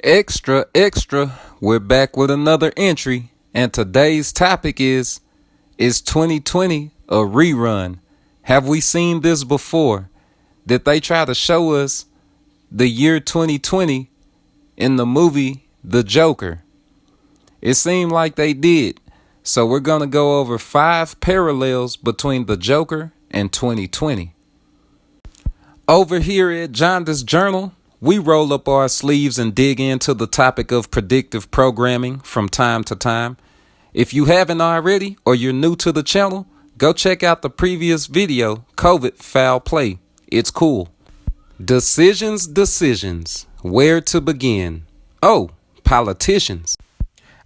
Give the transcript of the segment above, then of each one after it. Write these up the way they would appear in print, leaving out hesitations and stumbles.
Extra, extra. We're back with another entry, and today's topic is 2020 a rerun? Have we seen this before? Did they try to show us the year 2020 in the movie The Joker? It seemed like they did. So we're going to go over 5 parallels between The Joker and 2020. Over here at Jaundice Journal, we roll up our sleeves and dig into the topic of predictive programming from time to time. If you haven't already or you're new to the channel, go check out the previous video, COVID Foul Play. It's cool. Decisions. Where to begin? Oh, politicians.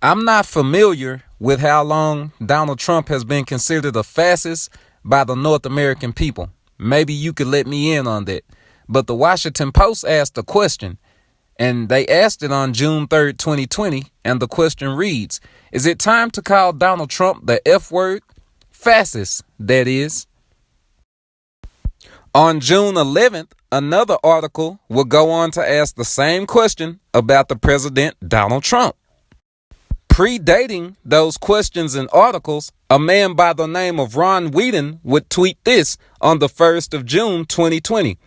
I'm not familiar with how long Donald Trump has been considered a fascist by the North American people. Maybe you could let me in on that. But the Washington Post asked a question, and they asked it on June 3rd, 2020, and the question reads, is it time to call Donald Trump the F word? Fascist, that is. On June 11th, another article will go on to ask the same question about the president, Donald Trump. Predating those questions and articles, a man by the name of Ron Whedon would tweet this on the 1st of June, 2020.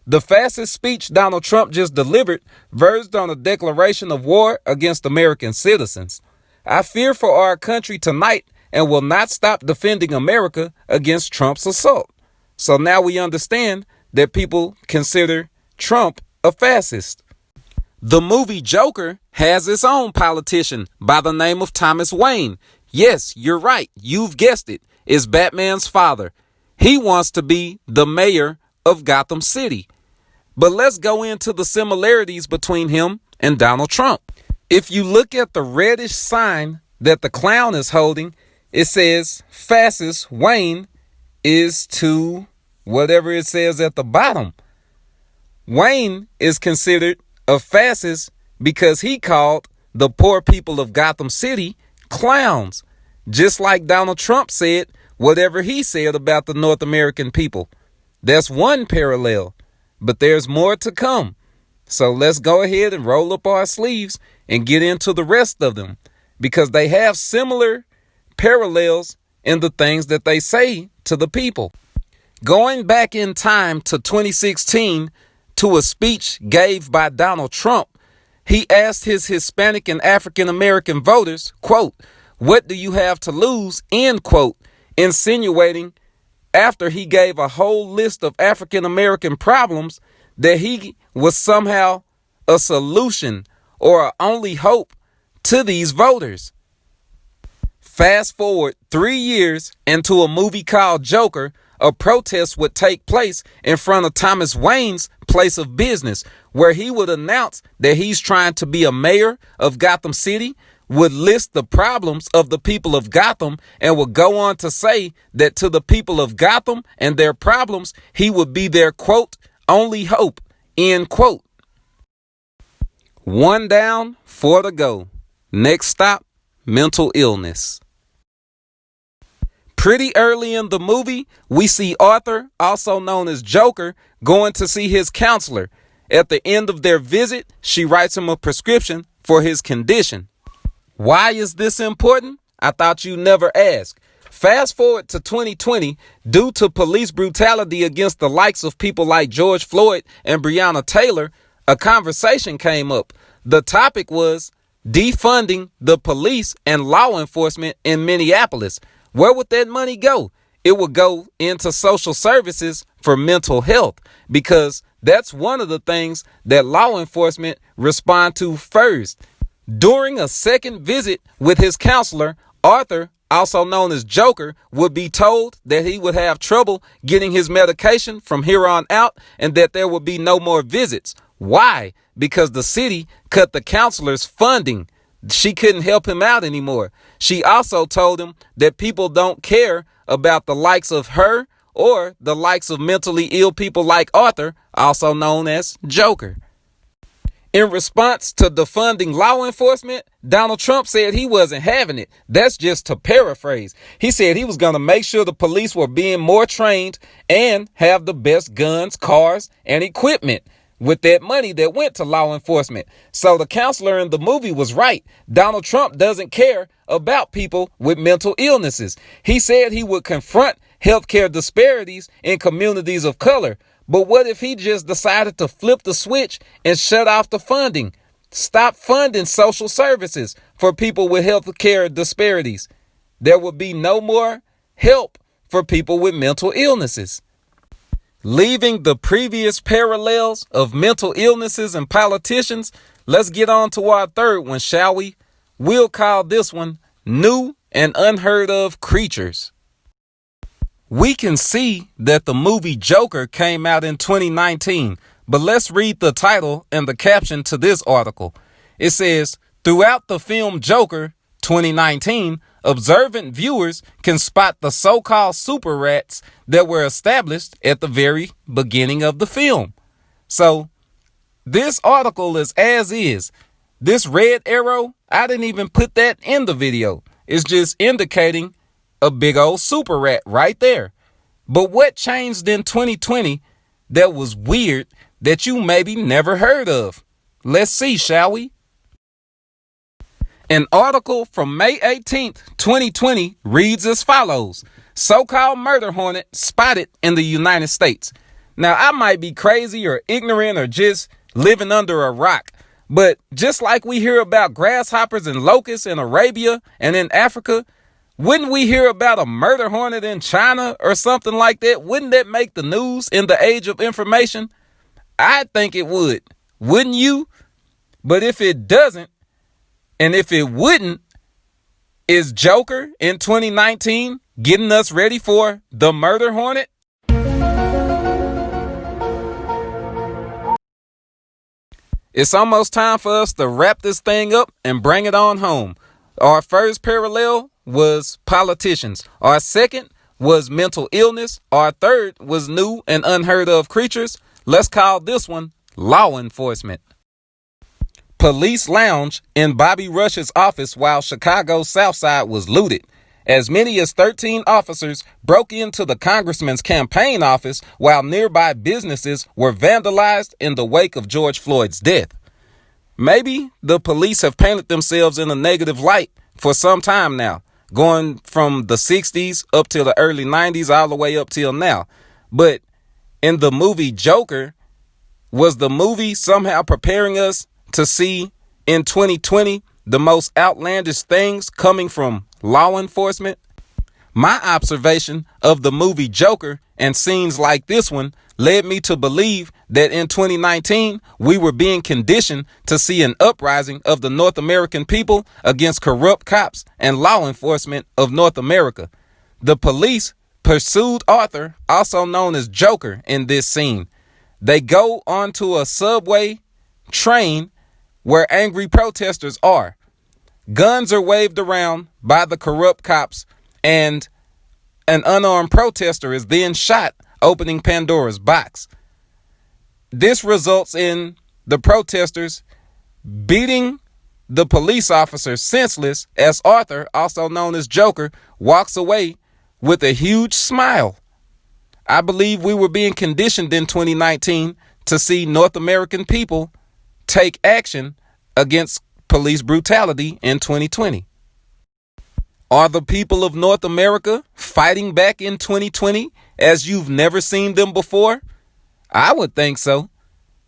The fascist speech Donald Trump just delivered verged on a declaration of war against American citizens. I fear for our country tonight and will not stop defending America against Trump's assault. So now we understand that people consider Trump a fascist. The movie Joker has its own politician by the name of Thomas Wayne. Yes, you're right. You've guessed it. It's Batman's father. He wants to be the mayor of Gotham City. But let's go into the similarities between him and Donald Trump. If you look at the reddish sign that the clown is holding, it says fascist Wayne is to whatever it says at the bottom. Wayne is considered a fascist because he called the poor people of Gotham City clowns, just like Donald Trump said whatever he said about the North American people. That's one parallel. But there's more to come. So let's go ahead and roll up our sleeves and get into the rest of them, because they have similar parallels in the things that they say to the people. Going back in time to 2016 to a speech gave by Donald Trump, he asked his Hispanic and African American voters, quote, "What do you have to lose?" end quote, insinuating after he gave a whole list of African American problems that he was somehow a solution or an only hope to these voters. Fast forward 3 years into a movie called Joker, a protest would take place in front of Thomas Wayne's place of business, where he would announce that he's trying to be a mayor of Gotham City, would list the problems of the people of Gotham, and would go on to say that to the people of Gotham and their problems, he would be their, quote, only hope, end quote. One down, 4 to go. Next stop, mental illness. Pretty early in the movie, we see Arthur, also known as Joker, going to see his counselor. At the end of their visit, she writes him a prescription for his condition. Why is this important? I thought you'd never ask. Fast forward to 2020, due to police brutality against the likes of people like George Floyd and Breonna Taylor, a conversation came up. The topic was defunding the police and law enforcement in Minneapolis. Where would that money go? It would go into social services for mental health, because that's one of the things that law enforcement respond to first. During a second visit with his counselor, Arthur, also known as Joker, would be told that he would have trouble getting his medication from here on out and that there would be no more visits. Why? Because the city cut the counselor's funding. She couldn't help him out anymore. She also told him that people don't care about the likes of her or the likes of mentally ill people like Arthur, also known as Joker. In response to defunding law enforcement, Donald Trump said he wasn't having it. That's just to paraphrase. He said he was going to make sure the police were being more trained and have the best guns, cars, and equipment. with that money that went to law enforcement. So the counselor in the movie was right. Donald Trump doesn't care about people with mental illnesses. He said he would confront healthcare disparities in communities of color. But what if he just decided to flip the switch and shut off the funding? Stop funding social services for people with healthcare disparities. There would be no more help for people with mental illnesses. Leaving the previous parallels of mental illnesses and politicians, let's get on to our third one, shall we? We'll call this one New and Unheard of Creatures. We can see that the movie Joker came out in 2019, but let's read the title and the caption to this article. It says, throughout the film Joker 2019, observant viewers can spot the so-called super rats that were established at the very beginning of the film. So this article is as is. This red arrow, I didn't even put that in the video. It's just indicating a big old super rat right there. But what changed in 2020 that was weird that you maybe never heard of? Let's see, shall we? An article from May 18th, 2020 reads as follows. So-called murder hornet spotted in the United States. Now, I might be crazy or ignorant or just living under a rock, but just like we hear about grasshoppers and locusts in Arabia and in Africa, wouldn't we hear about a murder hornet in China or something like that? Wouldn't that make the news in the age of information? I think it would. Wouldn't you? But if it doesn't, and if it wouldn't, is Joker in 2019 getting us ready for the murder hornet? It's almost time for us to wrap this thing up and bring it on home. Our first parallel was politicians. Our second was mental illness. Our third was new and unheard of creatures. Let's call this one law enforcement. Police lounge in Bobby Rush's office while Chicago's South Side was looted. As many as 13 officers broke into the congressman's campaign office while nearby businesses were vandalized in the wake of George Floyd's death. Maybe the police have painted themselves in a negative light for some time now, going from the 60s up till the early 90s all the way up till now. But in the movie Joker, was the movie somehow preparing us to see in 2020 the most outlandish things coming from law enforcement? My observation of the movie Joker and scenes like this one led me to believe that in 2019 we were being conditioned to see an uprising of the North American people against corrupt cops and law enforcement of North America. The police pursued Arthur, also known as Joker, in this scene. They go onto a subway train where angry protesters are. Guns are waved around by the corrupt cops, and an unarmed protester is then shot, opening Pandora's box. This results in the protesters beating the police officer senseless as Arthur, also known as Joker, walks away with a huge smile. I believe we were being conditioned in 2019 to see North American people take action against police brutality in 2020. Are the people of North America fighting back in 2020 as you've never seen them before? I would think so.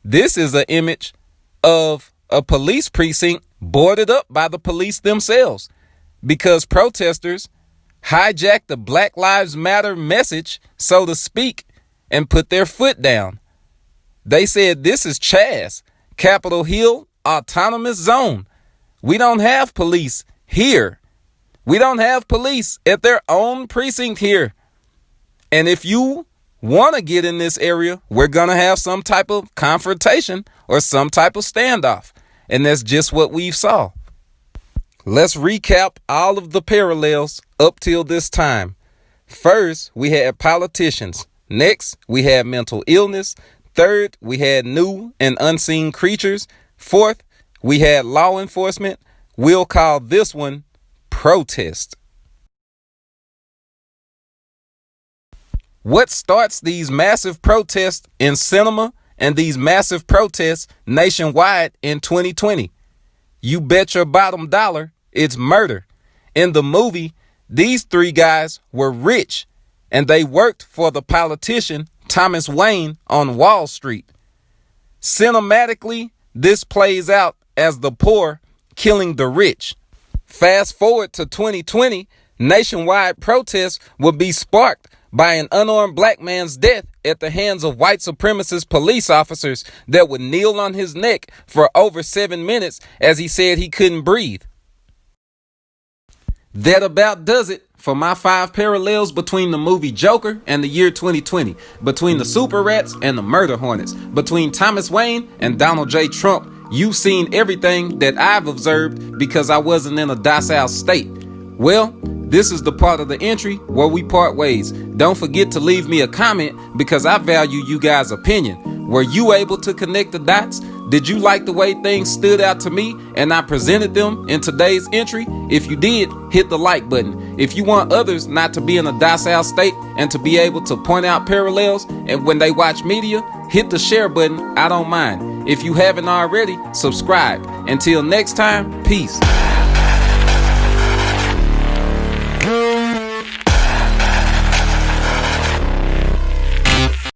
This is an image of a police precinct boarded up by the police themselves because protesters hijacked the Black Lives Matter message, so to speak, and put their foot down. They said this is Chaz, Capitol Hill Autonomous Zone. We don't have police here. We don't have police at their own precinct here. And if you want to get in this area, we're going to have some type of confrontation or some type of standoff. And that's just what we've saw. Let's recap all of the parallels up till this time. First, we had politicians. Next, we had mental illness. Third, we had new and unseen creatures. Fourth, we had law enforcement. We'll call this one protest. What starts these massive protests in cinema and these massive protests nationwide in 2020. You bet your bottom dollar it's murder. In the movie, these three guys were rich and they worked for the politician Thomas Wayne on Wall Street. Cinematically, this plays out as the poor killing the rich. Fast forward to 2020, nationwide protests will be sparked by an unarmed black man's death at the hands of white supremacist police officers that would kneel on his neck for over 7 minutes as he said he couldn't breathe. That about does it for my 5 parallels between the movie Joker and the year 2020, between the Super Rats and the Murder Hornets, between Thomas Wayne and Donald J. Trump. You've seen everything that I've observed because I wasn't in a docile state. Well, this is the part of the entry where we part ways. Don't forget to leave me a comment because I value you guys' opinion. Were you able to connect the dots? Did you like the way things stood out to me and I presented them in today's entry? If you did, hit the like button. If you want others not to be in a docile state and to be able to point out parallels and when they watch media, hit the share button. I don't mind. If you haven't already, subscribe. Until next time, peace.